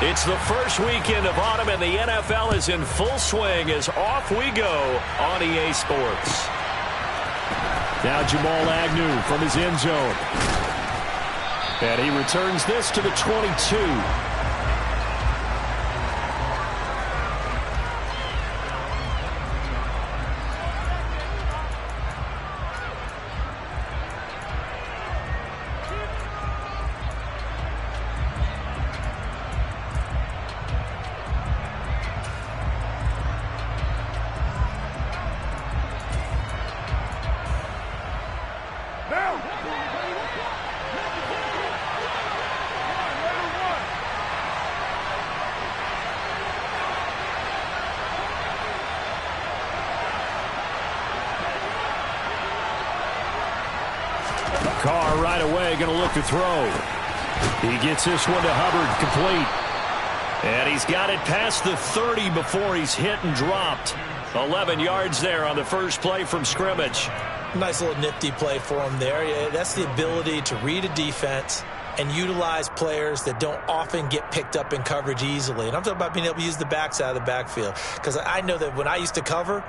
It's the first weekend of autumn, and the NFL is in full swing as off we go on EA Sports. Now Jamal Agnew from his end zone. And he returns this to the 22. Carr right away going to look to throw. He gets this one to Hubbard, complete. And he's got it past the 30 before he's hit and dropped. 11 yards there on the first play from scrimmage. Nice little nifty play for him there. Yeah, that's the ability to read a defense and utilize players that don't often get picked up in coverage easily. And I'm talking about being able to use the backside of the backfield. Because I know that when I used to cover,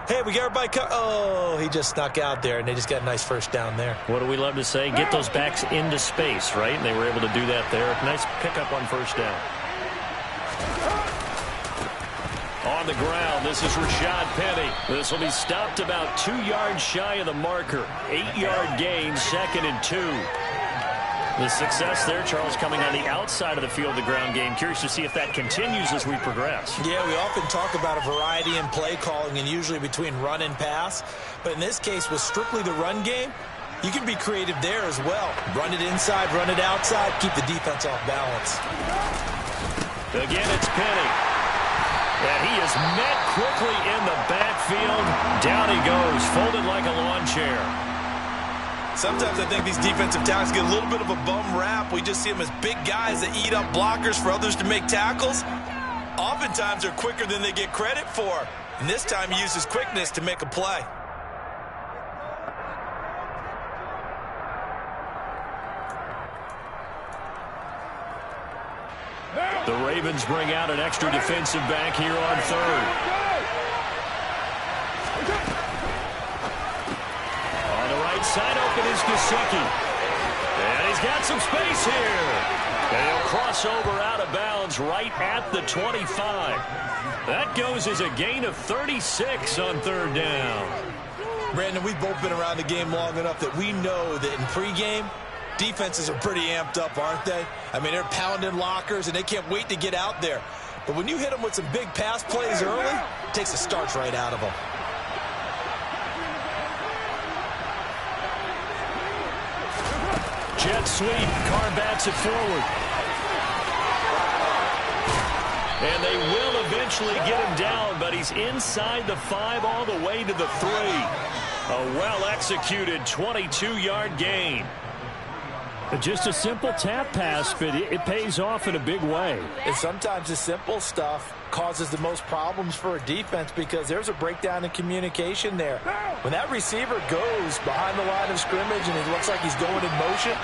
hey, we got everybody oh, he just snuck out there, and they just got a nice first down there. What do we love to say? Get those backs into space, right? And they were able to do that there. Nice pickup on first down. On the ground, this is Rashad Penny. This will be stopped about 2 yards shy of the marker. 8-yard gain, 2nd and 2. The success there, Charles, coming on the outside of the field, the ground game. Curious to see if that continues as we progress. Yeah, we often talk about a variety in play calling and usually between run and pass. But in this case, with strictly the run game, you can be creative there as well. Run it inside, run it outside, keep the defense off balance. Again, it's Penny. And he is met quickly in the backfield. Down he goes, folded like a lawn chair. Sometimes I think these defensive tackles get a little bit of a bum rap. We just see them as big guys that eat up blockers for others to make tackles. Oftentimes they're quicker than they get credit for. And this time he uses quickness to make a play. The Ravens bring out an extra defensive back here on third. On the right side, open is Gesicki. And he's got some space here. And he'll cross over out of bounds right at the 25. That goes as a gain of 36 on third down. Brandon, we've both been around the game long enough that we know that in pregame, defenses are pretty amped up, aren't they? I mean, they're pounding lockers, and they can't wait to get out there. But when you hit them with some big pass plays early, it takes the starch right out of them. Jet sweep. Carr bats it forward. And they will eventually get him down, but he's inside the 5 all the way to the 3. A well-executed 22-yard gain. Just a simple tap pass, but it pays off in a big way. And sometimes the simple stuff causes the most problems for a defense because there's a breakdown in communication there. When that receiver goes behind the line of scrimmage and it looks like he's going in motion,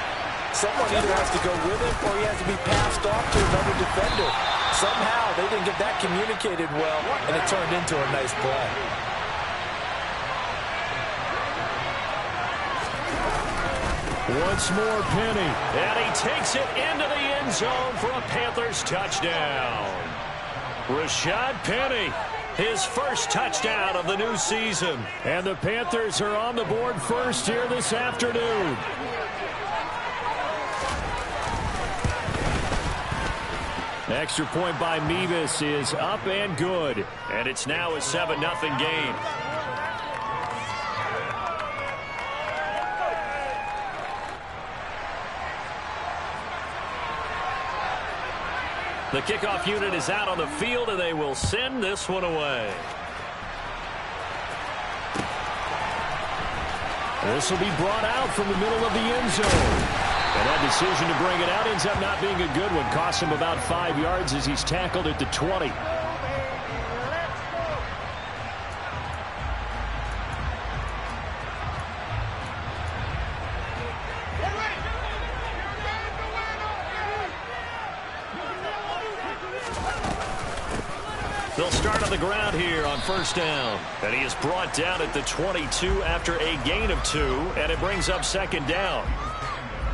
someone either has to go with him or he has to be passed off to another defender. Somehow they didn't get that communicated well, and it turned into a nice play. Once more, Penny, and he takes it into the end zone for a Panthers touchdown. Rashad Penny, his first touchdown of the new season. And the Panthers are on the board first here this afternoon. Extra point by Mevis is up and good. And it's now a 7-0 game. The kickoff unit is out on the field, and they will send this one away. This will be brought out from the middle of the end zone. And that decision to bring it out ends up not being a good one. Costs him about 5 yards as he's tackled at the 20. They'll start on the ground here on first down. And he is brought down at the 22 after a gain of 2, and it brings up second down.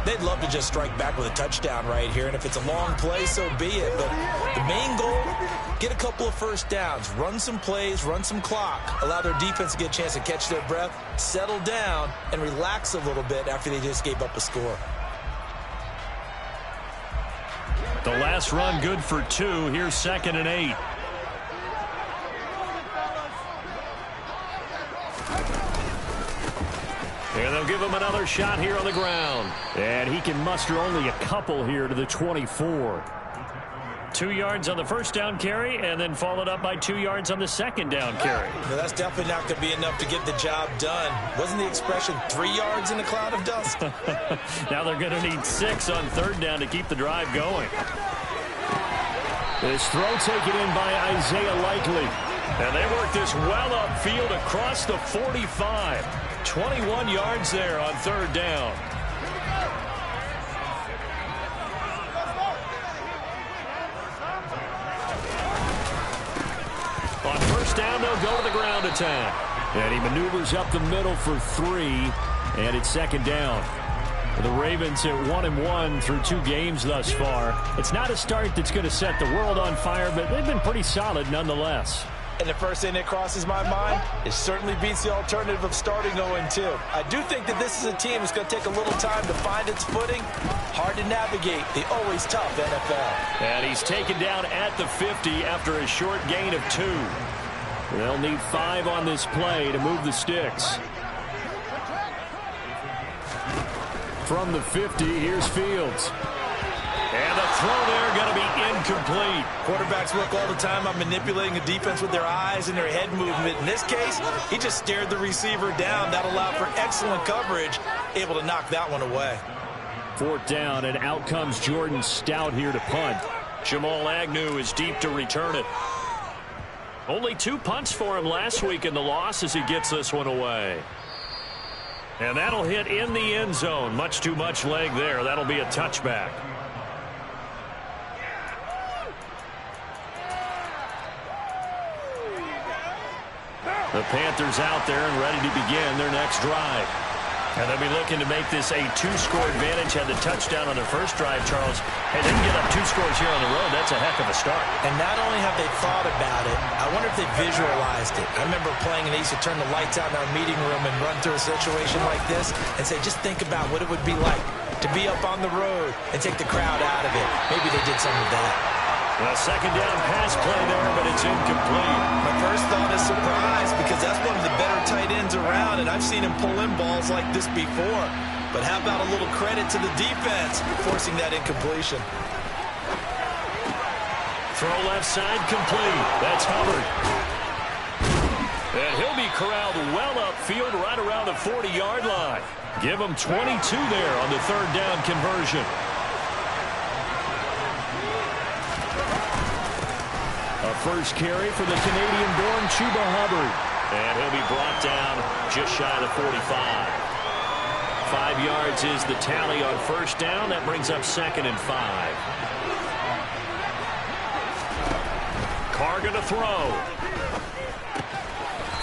They'd love to just strike back with a touchdown right here, and if it's a long play, so be it. But the main goal, get a couple of first downs, run some plays, run some clock, allow their defense to get a chance to catch their breath, settle down, and relax a little bit after they just gave up a score. The last run good for 2. Here's 2nd and 8. And they'll give him another shot here on the ground. And he can muster only a couple here to the 24. 2 yards on the first down carry, and then followed up by 2 yards on the second down carry. Well, that's definitely not going to be enough to get the job done. Wasn't the expression 3 yards in a cloud of dust? Now they're going to need 6 on third down to keep the drive going. This throw taken in by Isaiah Likely. And they work this well upfield across the 45. 21 yards there on third down. On first down, they'll go to the ground attack. And he maneuvers up the middle for 3, and it's second down. The Ravens at 1-1 through 2 games thus far. It's not a start that's going to set the world on fire, but they've been pretty solid nonetheless. And the first thing that crosses my mind, it certainly beats the alternative of starting 0-2. I do think that this is a team that's going to take a little time to find its footing. Hard to navigate the always tough NFL. And he's taken down at the 50 after a short gain of 2. They'll need 5 on this play to move the sticks. From the 50, here's Fields. And the throw there going to be incomplete. Quarterbacks work all the time on manipulating a defense with their eyes and their head movement. In this case, he just stared the receiver down. That allowed for excellent coverage, able to knock that one away. 4th down, and out comes Jordan Stout here to punt. Jamal Agnew is deep to return it. Only 2 punts for him last week in the loss as he gets this one away. And that'll hit in the end zone. Much too much leg there. That'll be a touchback. The Panthers out there and ready to begin their next drive. And they'll be looking to make this a 2-score advantage. Had the touchdown on their first drive, Charles. Hey, they can get up 2 scores here on the road. That's a heck of a start. And not only have they thought about it, I wonder if they visualized it. I remember playing, and they used to turn the lights out in our meeting room and run through a situation like this and say, just think about what it would be like to be up on the road and take the crowd out of it. Maybe they did some of that. A second down pass play there, but it's incomplete. My first thought is surprise, because that's one of the better tight ends around, and I've seen him pull in balls like this before. But how about a little credit to the defense forcing that incompletion? Throw left side complete. That's Hubbard. And he'll be corralled well upfield right around the 40-yard line. Give him 22 there on the third down conversion. A first carry for the Canadian-born Chuba Hubbard. And he'll be brought down just shy of the 45. 5 yards is the tally on first down. That brings up 2nd and 5. Carr going to throw.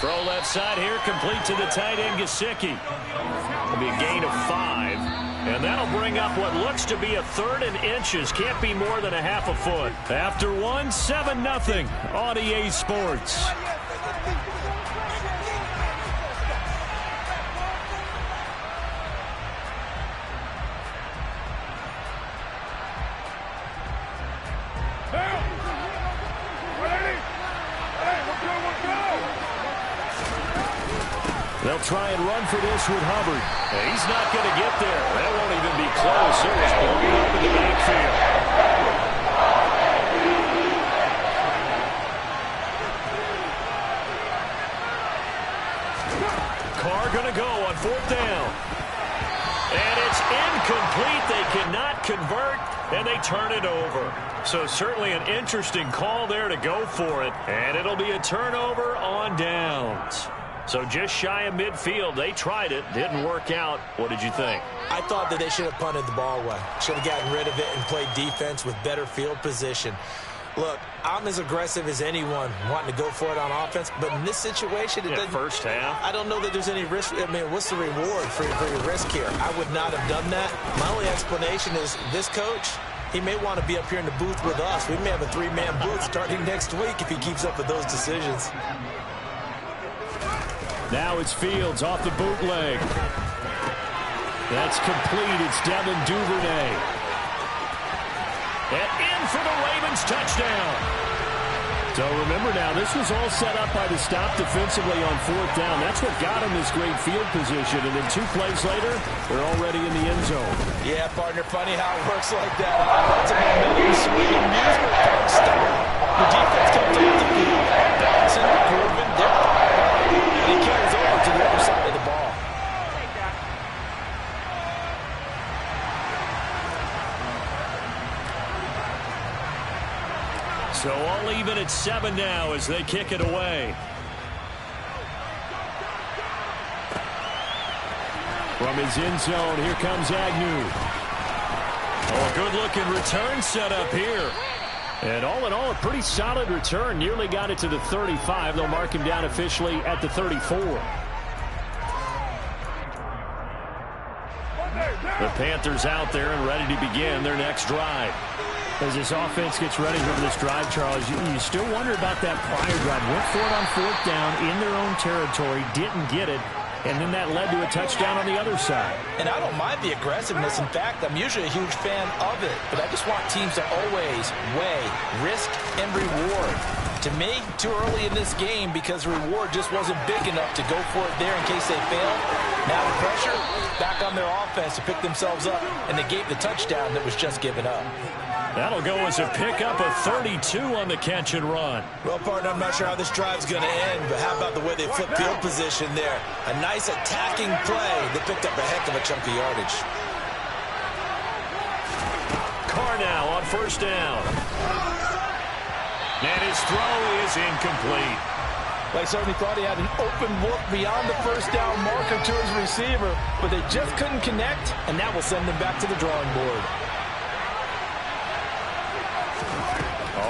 Throw left side here, complete to the tight end, Gesicki. It'll be a gain of 5. And that'll bring up what looks to be a 3rd and inches. Can't be more than a half a foot. After 7-0 on EA Sports. They'll try and run for this with Hubbard. He's not going to get there. That won't even be close. It was blown up in the backfield. Carr going to go on 4th down. And it's incomplete. They cannot convert, and they turn it over. So certainly an interesting call there to go for it. And it'll be a turnover on downs. So just shy of midfield. They tried it. Didn't work out. What did you think? I thought that they should have punted the ball away. Should have gotten rid of it and played defense with better field position. Look, I'm as aggressive as anyone wanting to go for it on offense, but in this situation, it doesn't. First half. I don't know that there's any risk. I mean, what's the reward for your risk here? I would not have done that. My only explanation is this coach, he may want to be up here in the booth with us. We may have a three-man booth starting next week if he keeps up with those decisions. Now it's Fields off the bootleg. That's complete. It's Devin Duvernay. And in for the Ravens touchdown. So remember now, this was all set up by the stop defensively on fourth down. That's what got him this great field position. And then 2 plays later, they're already in the end zone. Yeah, partner, funny how it works like that. That's a momentum swing amusement park style. The defense comes off the field, bouncing, grooving, they're fired up. And he carries over to the other side of the ball. So all even at 7 now as they kick it away. From his end zone, here comes Agnew. Oh, a good-looking return set up here. And all in all, a pretty solid return. Nearly got it to the 35. They'll mark him down officially at the 34. The Panthers out there and ready to begin their next drive. As this offense gets ready for this drive, Charles, you still wonder about that prior drive. Went for it on fourth down in their own territory, didn't get it, and then that led to a touchdown on the other side. And I don't mind the aggressiveness. In fact, I'm usually a huge fan of it, but I just want teams to always weigh risk and reward. To me, too early in this game because the reward just wasn't big enough to go for it there in case they failed. Now the pressure back on their offense to pick themselves up and negate the touchdown that was just given up. That'll go as a pickup of 32 on the catch and run. Well, partner, I'm not sure how this drive's going to end, but how about the way they flip field position there? A nice attacking play that picked up a heck of a chunk of yardage. Carr now on first down. And his throw is incomplete. They certainly thought he had an open look beyond the first down marker to his receiver, but they just couldn't connect, and that will send them back to the drawing board.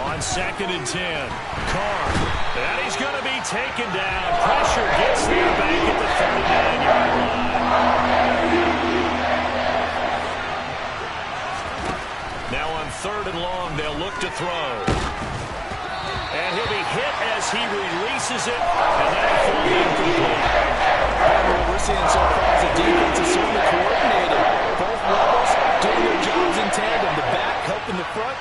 On 2nd and 10, Carr. And he's going to be taken down. Pressure gets there back at the 39-yard line. Now on 3rd and long, they'll look to throw. And he'll be hit as he releases it, and that'll fall incomplete. What we're seeing so far is the defense is certainly coordinated. Both levels doing their jobs in tandem. The back helping the front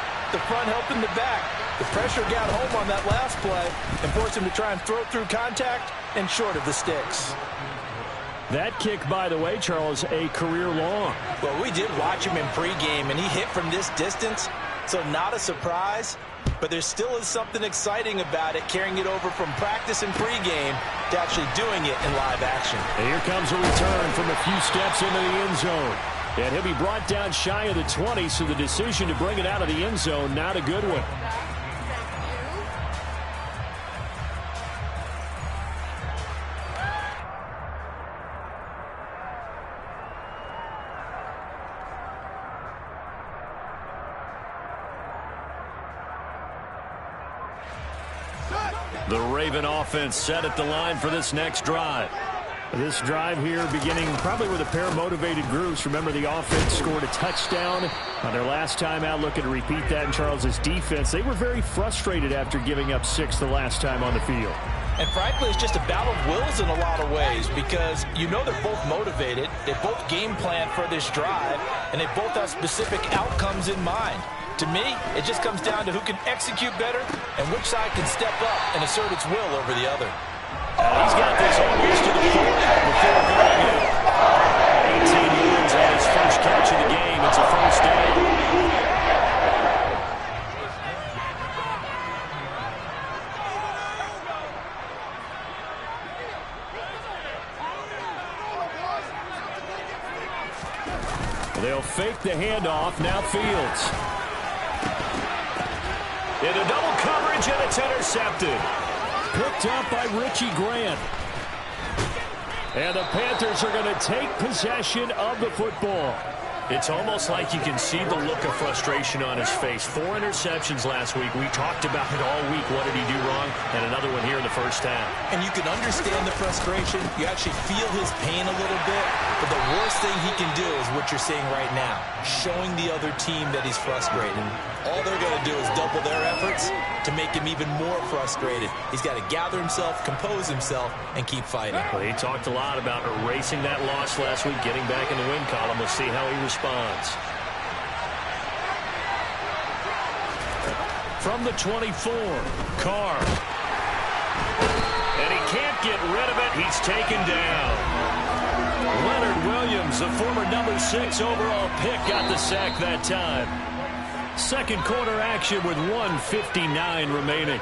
helping the back. The pressure got home on that last play and forced him to try and throw through contact and short of the sticks. That kick, by the way, Charles, a career long. Well, we did watch him in pregame, and he hit from this distance, so not a surprise. But there still is something exciting about it, carrying it over from practice and pregame to actually doing it in live action. And here comes a return from a few steps into the end zone. And he'll be brought down shy of the 20, so the decision to bring it out of the end zone, not a good one. The Raven offense set at the line for this next drive. This drive here beginning probably with a pair of motivated groups. Remember, the offense scored a touchdown on their last time out. Looking to repeat that in Charles's defense. They were very frustrated after giving up 6 the last time on the field. And frankly, it's just a battle of wills in a lot of ways because you know they're both motivated. They both game plan for this drive, and they both have specific outcomes in mind. To me, it just comes down to who can execute better and which side can step up and assert its will over the other. He's got this almost to the 40 before going in. 18 yards on his first catch of the game. It's a first down. They'll fake the handoff. Now Fields. Into double coverage, and it's intercepted. Picked up by Richie Grant. And the Panthers are going to take possession of the football. It's almost like you can see the look of frustration on his face. 4 interceptions last week. We talked about it all week. What did he do wrong? And another one here in the first half. And you can understand the frustration. You actually feel his pain a little bit. But the worst thing he can do is what you're seeing right now, showing the other team that he's frustrated. All they're going to do is double their efforts to make him even more frustrated. He's got to gather himself, compose himself, and keep fighting. Well, he talked a lot about erasing that loss last week, getting back in the win column. We'll see how he responds. From the 24, Carr. And he can't get rid of it. He's taken down. Leonard Williams, the former number 6 overall pick, got the sack that time. Second quarter action with 1:59 remaining.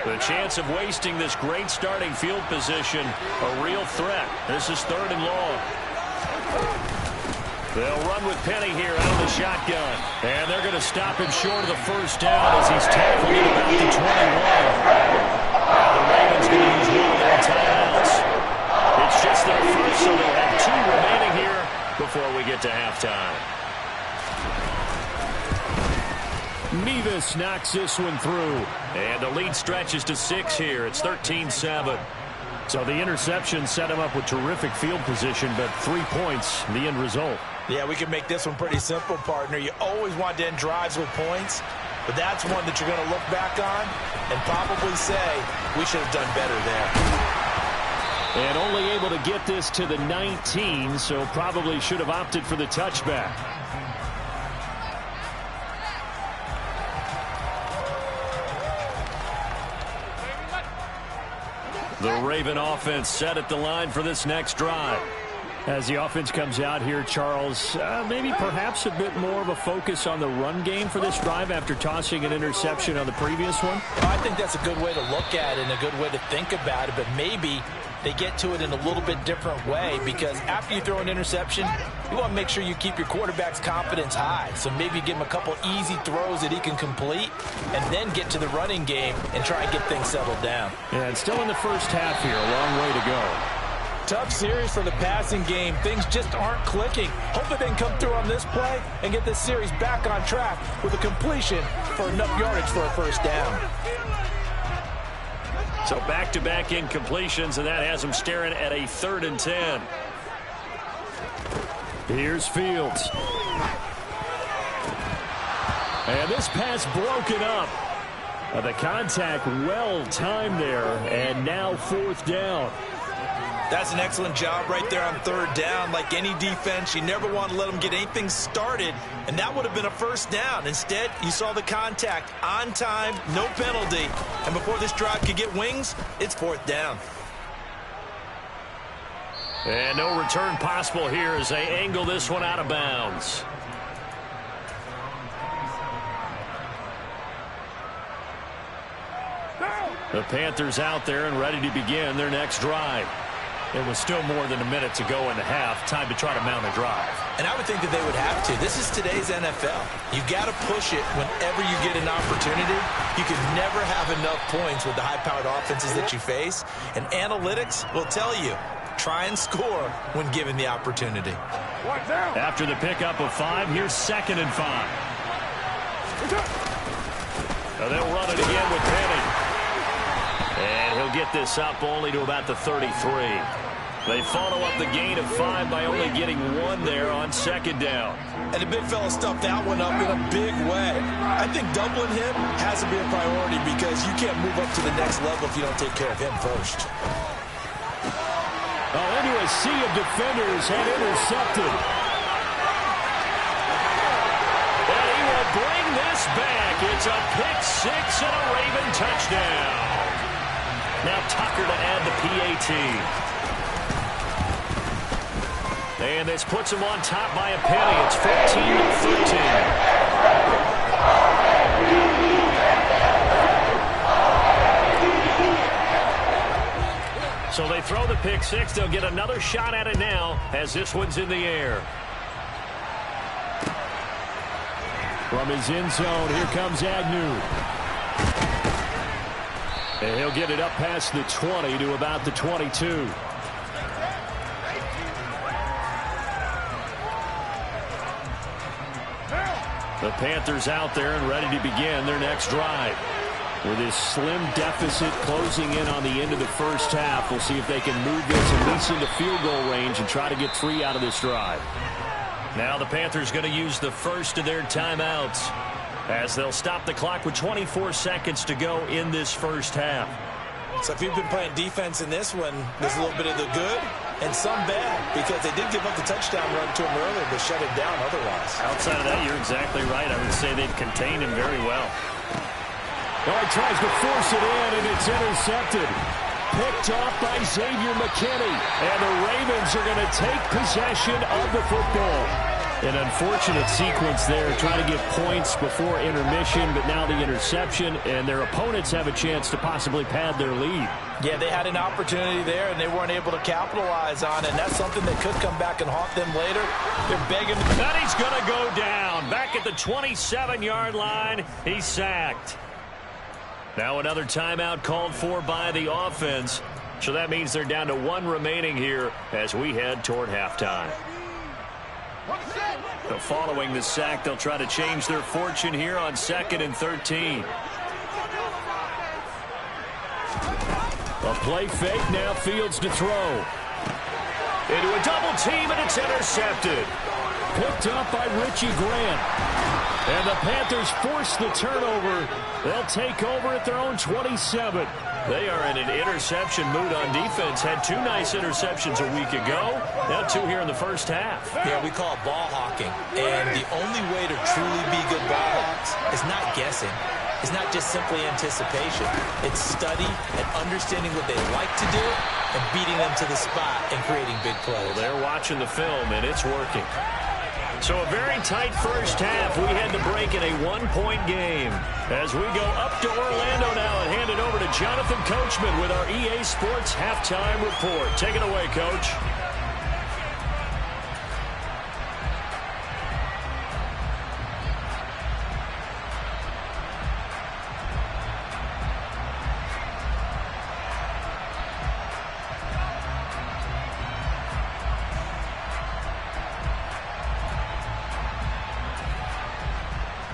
The chance of wasting this great starting field position, a real threat. This is 3rd and long. They'll run with Penny here out of the shotgun. And they're going to stop him short of the first down as he's tackled at about the 21. Now the Ravens going to use one of their timeouts. It's just their first, so they'll have 2 remaining here before we get to halftime. Nevis knocks this one through. And the lead stretches to 6 here. It's 13-7. So the interception set him up with terrific field position, but 3 points, the end result. Yeah, we can make this one pretty simple, partner. You always want to end drives with points, but that's one that you're going to look back on and probably say, we should have done better there. And only able to get this to the 19, so probably should have opted for the touchback. The Raven offense set at the line for this next drive. As the offense comes out here, Charles, maybe perhaps a bit more of a focus on the run game for this drive after tossing an interception on the previous one? I think that's a good way to look at it and a good way to think about it, but maybe they get to it in a little bit different way, because after you throw an interception, you want to make sure you keep your quarterback's confidence high. So maybe give him a couple easy throws that he can complete and then get to the running game and try and get things settled down. Yeah, it's still in the first half here. A long way to go. Tough series for the passing game. Things just aren't clicking. Hopefully they can come through on this play and get this series back on track with a completion for enough yardage for a first down. So back-to-back incompletions, and that has him staring at a 3rd and 10. Here's Fields. And this pass broken up. The contact well-timed there, and now 4th down. That's an excellent job right there on 3rd down. Like any defense, you never want to let them get anything started, and that would have been a first down. Instead, you saw the contact on time, no penalty, and before this drive could get wings, it's 4th down. And no return possible here as they angle this one out of bounds. The Panthers out there and ready to begin their next drive. It was still more than a minute to go in the half. Time to try to mount a drive. And I would think that they would have to. This is today's NFL. You've got to push it whenever you get an opportunity. You can never have enough points with the high-powered offenses that you face. And analytics will tell you, try and score when given the opportunity. After the pickup of 5, here's 2nd and 5. Now they'll run it again with Penny. And he'll get this up only to about the 33. They follow up the gain of 5 by only getting 1 there on 2nd down. And the big fella stuffed that one up in a big way. I think doubling him has to be a priority, because you can't move up to the next level if you don't take care of him first. Into a sea of defenders and intercepted. And he will bring this back. It's a pick 6 and a Raven touchdown. Now Tucker to add the PAT. And this puts him on top by a penny. It's 14-13. So they throw the pick 6. They'll get another shot at it now as this one's in the air. From his end zone, here comes Agnew. And he'll get it up past the 20 to about the 22. The Panthers out there and ready to begin their next drive. With this slim deficit closing in on the end of the first half, we'll see if they can move this at least into field goal range and try to get 3 out of this drive. Now the Panthers going to use the first of their timeouts as they'll stop the clock with 24 seconds to go in this first half. So if you've been playing defense in this one, there's a little bit of the good and some bad, because they did give up the touchdown run to him earlier, but shut it down otherwise. Outside of that, you're exactly right. I would say they've contained him very well. Oh, he tries to force it in, and it's intercepted. Picked off by Xavier McKinney. And the Ravens are going to take possession of the football. An unfortunate sequence there, trying to get points before intermission, but now the interception, and their opponents have a chance to possibly pad their lead. Yeah, they had an opportunity there, and they weren't able to capitalize on it, and that's something that could come back and haunt them later. They're begging. And he's going to go down. Back at the 27-yard line, he's sacked. Now another timeout called for by the offense. So that means they're down to 1 remaining here as we head toward halftime. So following the sack, they'll try to change their fortune here on 2nd and 13. A play fake, now Fields to throw. Into a double team, and it's intercepted. Picked up by Richie Grant. And the Panthers force the turnover. They'll take over at their own 27. They are in an interception mood on defense. Had 2 nice interceptions a week ago. Now 2 here in the first half. Yeah, we call it ball hawking. And the only way to truly be good ball hawks is not guessing. It's not just simply anticipation. It's study and understanding what they like to do and beating them to the spot and creating big plays. Well, they're watching the film, and it's working. So a very tight first half. We had to break in a 1-point game. As we go up to Orlando now and hand it over to Jonathan Coachman with our EA Sports Halftime Report. Take it away, Coach.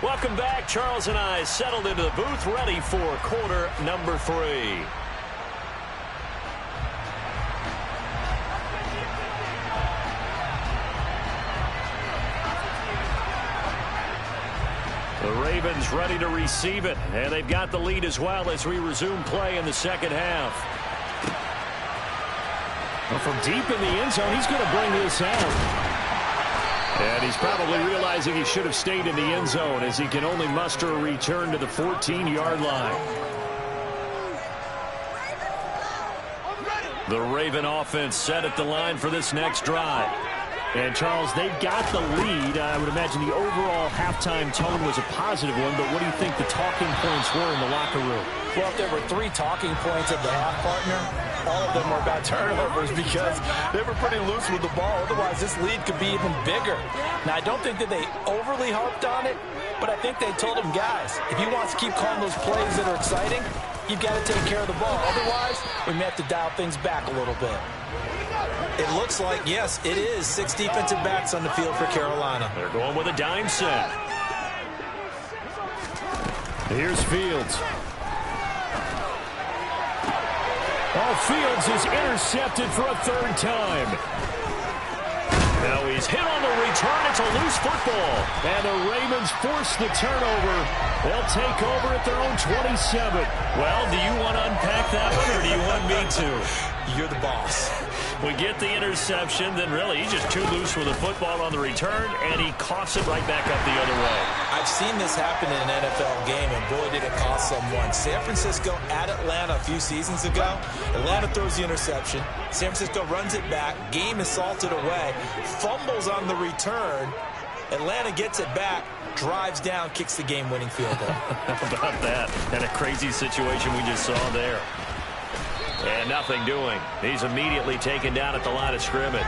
Welcome back. Charles and I settled into the booth, ready for quarter number 3. The Ravens ready to receive it, and they've got the lead as well as we resume play in the second half. Well, from deep in the end zone, he's going to bring this out. And he's probably realizing he should have stayed in the end zone as he can only muster a return to the 14-yard line. The Raven offense set at the line for this next drive. And, Charles, they've got the lead. I would imagine the overall halftime tone was a positive one, but what do you think the talking points were in the locker room? Well, if there were 3 talking points at the half, partner, all of them were about turnovers because they were pretty loose with the ball. Otherwise, this lead could be even bigger. Now, I don't think that they overly harped on it, but I think they told them, guys, if you want to keep calling those plays that are exciting, you've got to take care of the ball. Otherwise, we may have to dial things back a little bit. It looks like, yes, it is 6 defensive backs on the field for Carolina. They're going with a dime set. Here's Fields. Oh, Fields is intercepted for a 3rd time. Now he's hit on the return. It's a loose football. And the Ravens force the turnover. They'll take over at their own 27. Well, do you want to unpack that one, or do you want me to? You're the boss. We get the interception, then really he's just too loose with the football on the return, and he coughs it right back up the other way. I've seen this happen in an NFL game, and boy, did it cost someone. San Francisco at Atlanta a few seasons ago. Atlanta throws the interception. San Francisco runs it back. Game is salted away. Fumbles on the return. Atlanta gets it back, drives down, kicks the game-winning field goal. How about that? And a crazy situation we just saw there. And nothing doing. He's immediately taken down at the line of scrimmage.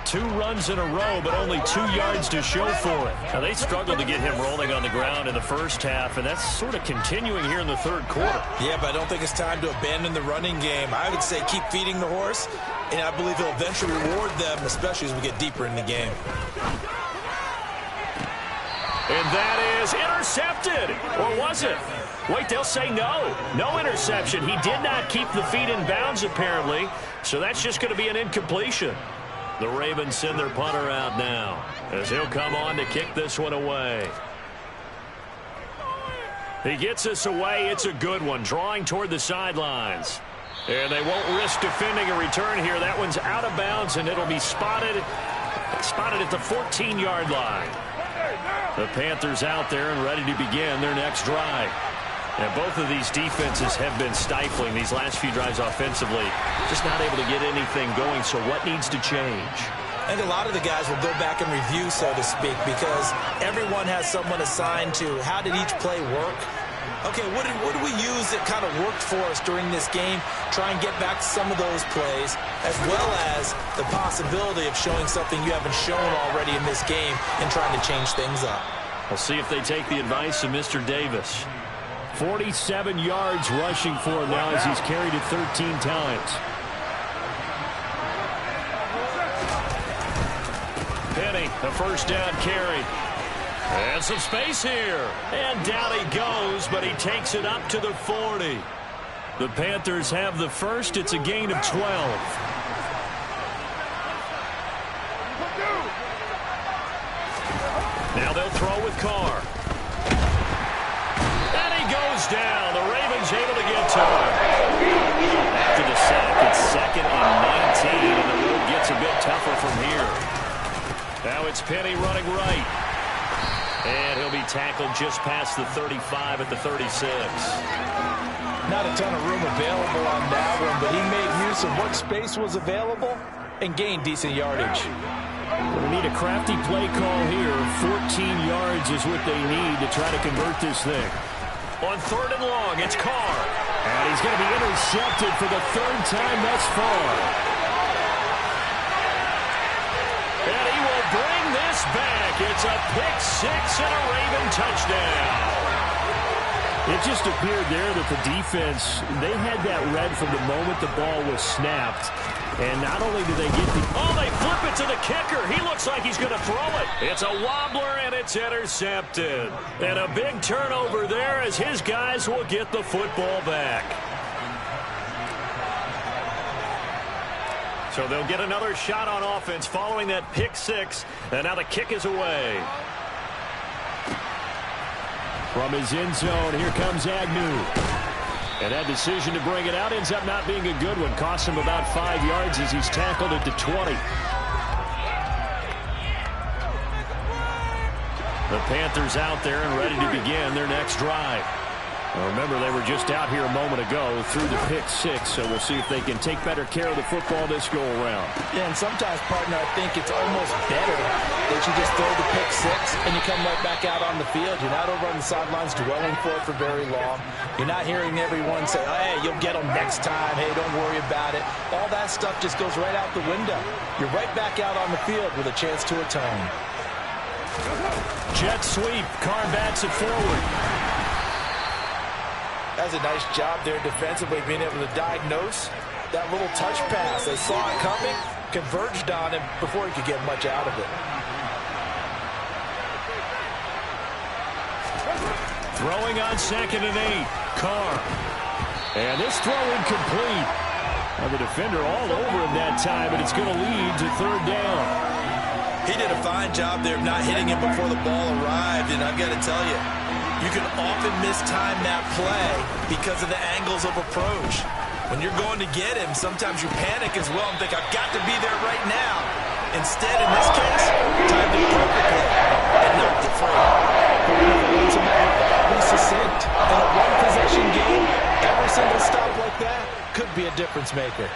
2 runs in a row, but only 2 yards to show for it. Now, they struggled to get him rolling on the ground in the first half, and that's sort of continuing here in the 3rd quarter. Yeah, but I don't think it's time to abandon the running game. I would say keep feeding the horse, and I believe he'll eventually reward them, especially as we get deeper in the game. And And that is intercepted. Or was it? Wait, they'll say no. No interception. He did not keep the feet in bounds, apparently. So that's just going to be an incompletion. The Ravens send their punter out now as he'll come on to kick this one away. He gets this away. It's a good one, drawing toward the sidelines. And they won't risk defending a return here. That one's out of bounds, and it'll be spotted at the 14-yard line. The Panthers out there and ready to begin their next drive. And both of these defenses have been stifling these last few drives offensively. Just not able to get anything going, so what needs to change? I think a lot of the guys will go back and review, so to speak, because everyone has someone assigned to how did each play work. Okay, what did we use that kind of worked for us during this game? Try and get back to some of those plays, as well as the possibility of showing something you haven't shown already in this game and trying to change things up. We'll see if they take the advice of Mr. Davis. 47 yards rushing for him now as he's carried it 13 times. Penny, the first down carry. And some space here. And down he goes, but he takes it up to the 40. The Panthers have the first. It's a gain of 12. Now they'll throw with Carr. And he goes down. The Ravens able to get to him. After the sack, it's 2nd and 19, and the road gets a bit tougher from here. Now it's Penny running right. And he'll be tackled just past the 35 at the 36. Not a ton of room available on that one, but he made use of what space was available and gained decent yardage. We need a crafty play call here. 14 yards is what they need to try to convert this thing. On 3rd and long, it's Carr. And he's going to be intercepted for the 3rd time thus far. And he will bring this back. It's a pick six and a Raven touchdown. It just appeared there that the defense, they had that read from the moment the ball was snapped. And not only do they get the... Oh, they flip it to the kicker. He looks like he's going to throw it. It's a wobbler, and it's intercepted. And a big turnover there as his guys will get the football back. So they'll get another shot on offense following that pick six. And now the kick is away. From his end zone, here comes Agnew. And that decision to bring it out ends up not being a good one. Costs him about 5 yards as he's tackled at the 20. The Panthers out there and ready to begin their next drive. Well, remember, they were just out here a moment ago through the pick six, so we'll see if they can take better care of the football this go-around. Yeah, and sometimes, partner, I think it's almost better that you just throw the pick six and you come right back out on the field. You're not over on the sidelines dwelling for it for very long. You're not hearing everyone say, oh, hey, you'll get them next time. Hey, don't worry about it. All that stuff just goes right out the window. You're right back out on the field with a chance to atone. Jet sweep. Carr bats it forward. That's a nice job there defensively, being able to diagnose that little touch pass. They saw it coming, converged on him before he could get much out of it. Throwing on 2nd and 8. Carr. And this throw incomplete. Now the defender all over him that time, but it's going to lead to 3rd down. He did a fine job there of not hitting him before the ball arrived, and I've got to tell you, you can often mistime that play because of the angles of approach. When you're going to get him, sometimes you panic as well and think, I've got to be there right now. Instead, in this case, timed it perfectly and knocked it free. Be succinct. In a one-possession game, every single stop like that could be a difference maker.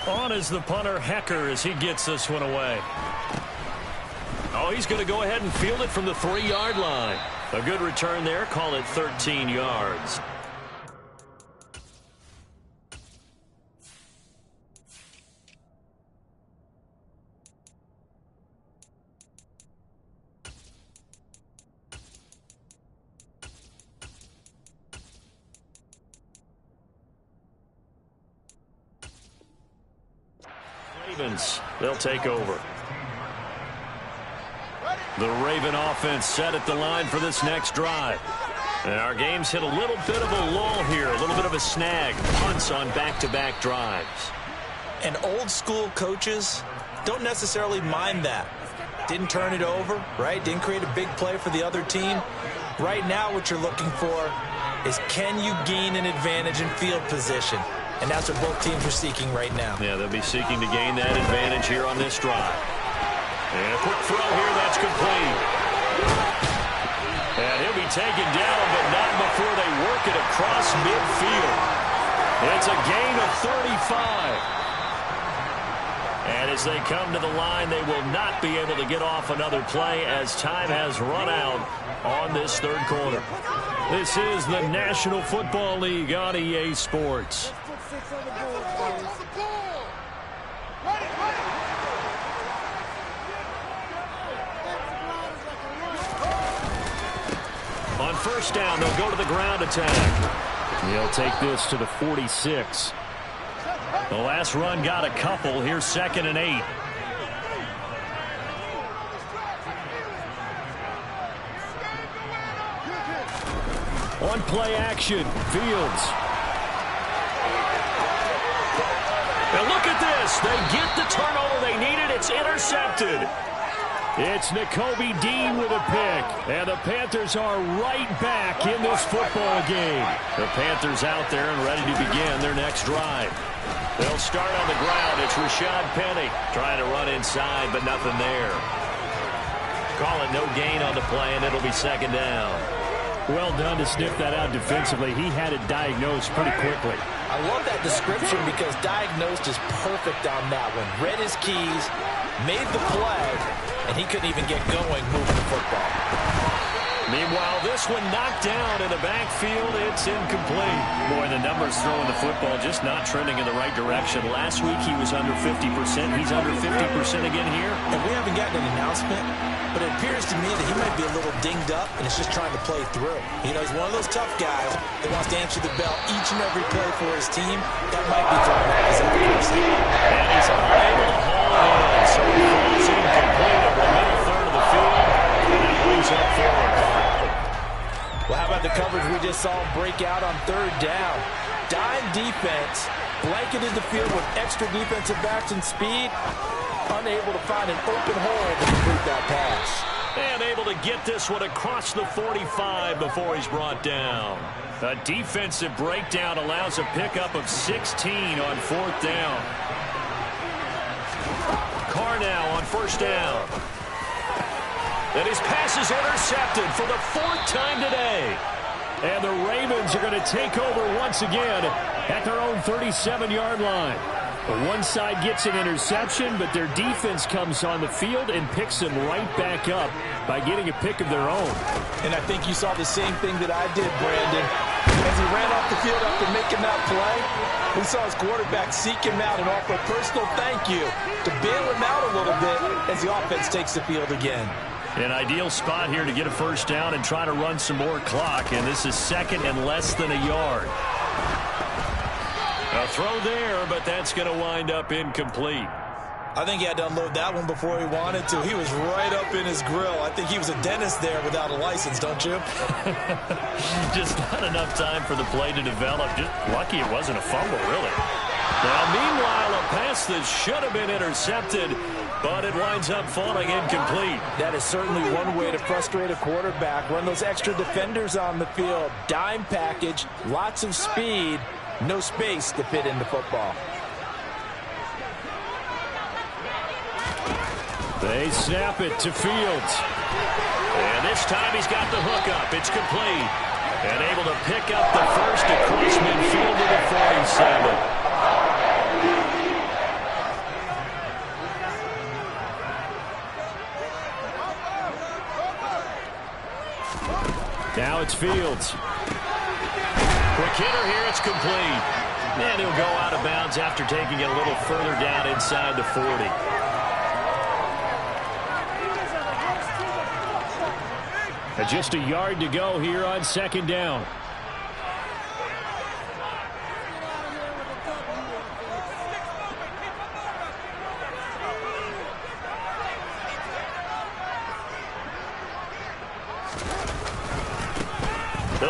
On is the punter, Hecker, as he gets this one away. Oh, he's going to go ahead and field it from the 3-yard line. A good return there. Call it 13 yards. Ravens, they'll take over. The Raven offense set at the line for this next drive. And our game's hit a little bit of a lull here, a little bit of a snag. Punts on back-to-back drives. And old-school coaches don't necessarily mind that. Didn't turn it over, right? Didn't create a big play for the other team. Right now what you're looking for is, can you gain an advantage in field position? And that's what both teams are seeking right now. Yeah, they'll be seeking to gain that advantage here on this drive. And a quick throw here, that's complete. And he'll be taken down, but not before they work it across midfield. It's a gain of 35. And as they come to the line, they will not be able to get off another play as time has run out on this third quarter. This is the National Football League on EA Sports. On first down, they'll go to the ground attack. He'll take this to the 46. The last run got a couple. Here's 2nd and 8. On play action, Fields. And look at this. They get the turnover they needed. It's intercepted. It's Nakobe Dean with a pick. And the Panthers are right back in this football game. The Panthers out there and ready to begin their next drive. They'll start on the ground. It's Rashad Penny trying to run inside, but nothing there. Call it no gain on the play, and it'll be 2nd down. Well done to sniff that out defensively. He had it diagnosed pretty quickly. I love that description because diagnosed is perfect on that one. Read his keys, made the play, and he couldn't even get going moving the football. Meanwhile, this one knocked down in the backfield. It's incomplete. Boy, the numbers throwing the football just not trending in the right direction. Last week he was under 50%. He's under 50% again here. And we haven't gotten an announcement, but it appears to me that he might be a little dinged up and is just trying to play through. You know, he's one of those tough guys that wants to answer the bell each and every play for his team. That might be throwing out his accuracy. And he's unable to haul it in, so he falls incomplete over the middle third of the field. And that brings up 4. Well, how about the coverage we just saw him break out on 3rd down? Dime defense, blanketed the field with extra defensive backs and speed, unable to find an open hole to complete that pass. And able to get this one across the 45 before he's brought down. A defensive breakdown allows a pickup of 16 on 4th down. Carr now on 1st down. And his pass is intercepted for the 4th time today. And the Ravens are going to take over once again at their own 37-yard line. One side gets an interception, but their defense comes on the field and picks them right back up by getting a pick of their own. And I think you saw the same thing that I did, Brandon. As he ran off the field after making that play, we saw his quarterback seek him out and offer a personal thank you to bail him out a little bit as the offense takes the field again. An ideal spot here to get a 1st down and try to run some more clock. And this is 2nd and less than a yard. A throw there, but that's going to wind up incomplete. I think he had to unload that one before he wanted to. He was right up in his grill. I think he was a dentist there without a license, don't you? Just not enough time for the play to develop. Just lucky it wasn't a fumble, really. Now, meanwhile, a pass that should have been intercepted, but it winds up falling incomplete. That is certainly one way to frustrate a quarterback. Run those extra defenders on the field. Dime package, lots of speed, no space to fit in the football. They snap it to Fields. And this time he's got the hook up. It's complete. And able to pick up the first across midfield to the 47. Now it's Fields. Quick hitter here, it's complete. And he'll go out of bounds after taking it a little further down inside the 40. Just a yard to go here on 2nd down.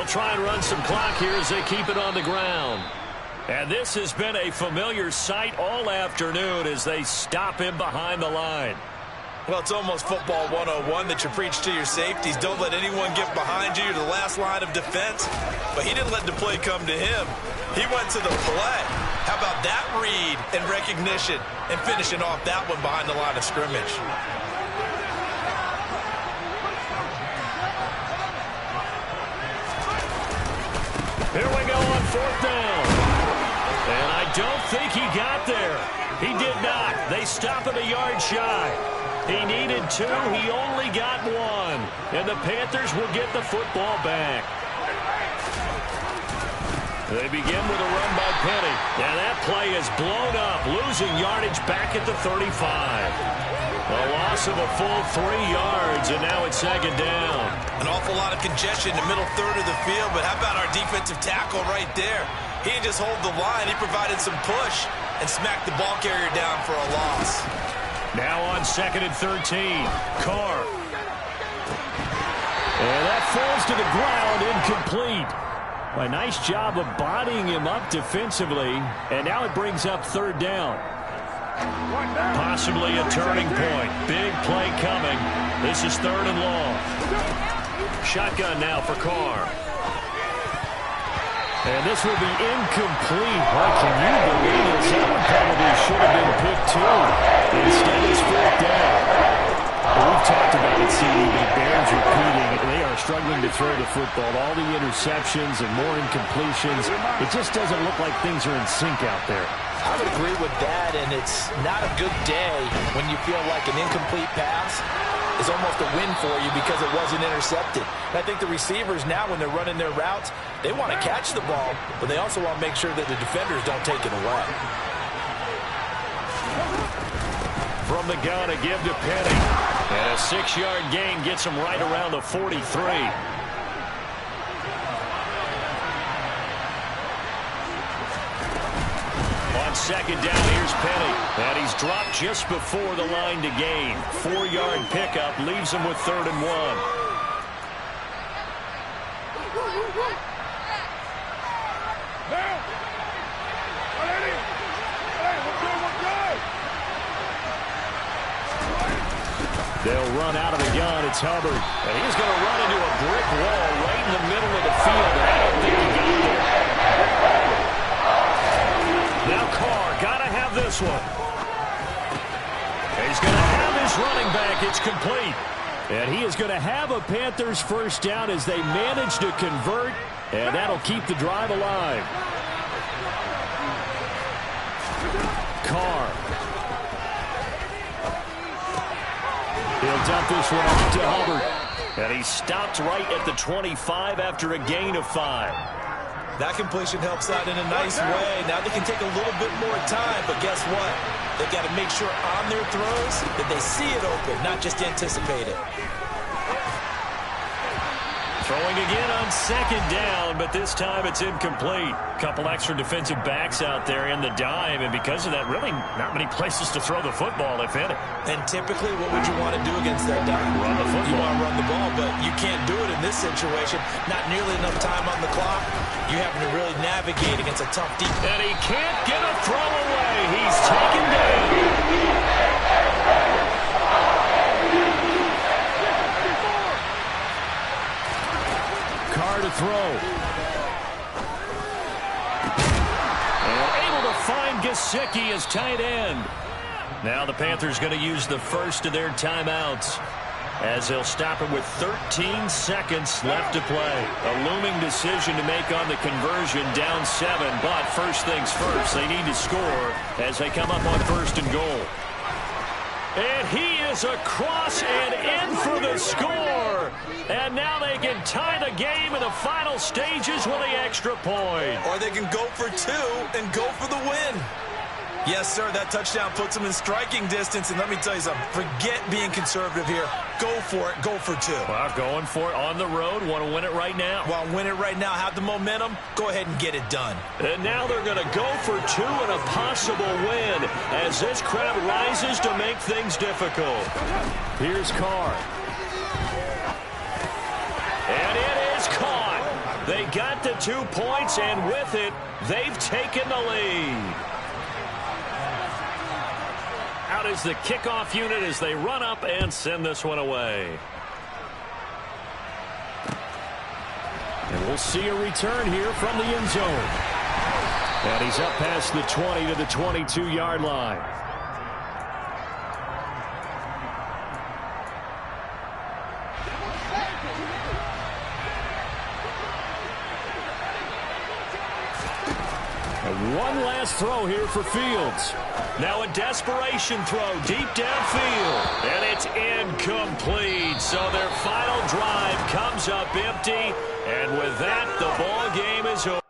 try and run some clock here as they keep it on the ground. And this has been a familiar sight all afternoon as they stop him behind the line. Well, it's almost football 101 that you preach to your safeties. Don't let anyone get behind you. You're the last line of defense. But he didn't let the play come to him. He went to the play. How about that read and recognition and finishing off that one behind the line of scrimmage? Here we go on 4th down. And I don't think he got there. He did not. They stop at a yard shy. He needed 2. He only got 1. And the Panthers will get the football back. They begin with a run by Penny. And that play is blown up, losing yardage back at the 35. A loss of a full 3 yards, and now it's 2nd down. An awful lot of congestion in the middle third of the field, but how about our defensive tackle right there? He didn't just hold the line. He provided some push and smacked the ball carrier down for a loss. Now on 2nd and 13, Carr. And that falls to the ground, incomplete. A nice job of bodying him up defensively, and now it brings up 3rd down. Possibly a turning point. Big play coming. This is 3rd and long. Shotgun now for Carr. And this will be incomplete. What can you believe it? Someone probably should have been picked too. Instead, it's 4th down. We've talked about it, CD. The Bears repeating. They are struggling to throw the football. All the interceptions and more incompletions. It just doesn't look like things are in sync out there. I would agree with that, and it's not a good day when you feel like an incomplete pass is almost a win for you because it wasn't intercepted. And I think the receivers now, when they're running their routes, they want to catch the ball, but they also want to make sure that the defenders don't take it away. From the gun, a give to Penny. And a 6-yard gain gets him right around the 43. On 2nd down, here's Penny. And he's dropped just before the line to gain. 4-yard pickup leaves him with 3rd and 1. They'll run out of the gun. It's Hubbard. And he's going to run into a brick wall right in the middle of the field. And I don't think he got there. Now Carr, got to have this one. He's going to have his running back. It's complete. And he is going to have a Panthers 1st down as they manage to convert. And that'll keep the drive alive. Carr. He'll dump this one off to Hubbard. And he stopped right at the 25 after a gain of 5. That completion helps out in a nice way. Now they can take a little bit more time, but guess what? They've got to make sure on their throws that they see it open, not just anticipate it. Throwing again on 2nd down, but this time it's incomplete. Couple extra defensive backs out there in the dime, and because of that, really not many places to throw the football, if any. And typically, what would you want to do against that dime? Run the football. You want to run the ball, but you can't do it in this situation. Not nearly enough time on the clock. You having to really navigate against a tough defense. And he can't get a throw away. He's taken down. Carr to throw. And able to find Gesicki as tight end. Now the Panthers going to use the first of their timeouts as they'll stop it with 13 seconds left to play. A looming decision to make on the conversion, down 7. But first things first, they need to score as they come up on 1st and goal. And he is across and in for the score. And now they can tie the game in the final stages with the extra point. Or they can go for 2 and go for the win. Yes, sir, that touchdown puts them in striking distance. And let me tell you something, forget being conservative here. Go for it, go for 2. Well, going for it on the road. Want to win it right now. Well, win it right now, have the momentum, go ahead and get it done. And now they're going to go for 2 and a possible win as this crowd rises to make things difficult. Here's Carr. And it is caught. They got the 2 points, and with it, they've taken the lead. Out is the kickoff unit as they run up and send this one away. And we'll see a return here from the end zone. And he's up past the 20 to the 22-yard line. And one last throw here for Fields. Now a desperation throw deep downfield. And it's incomplete. So their final drive comes up empty. And with that, the ball game is over.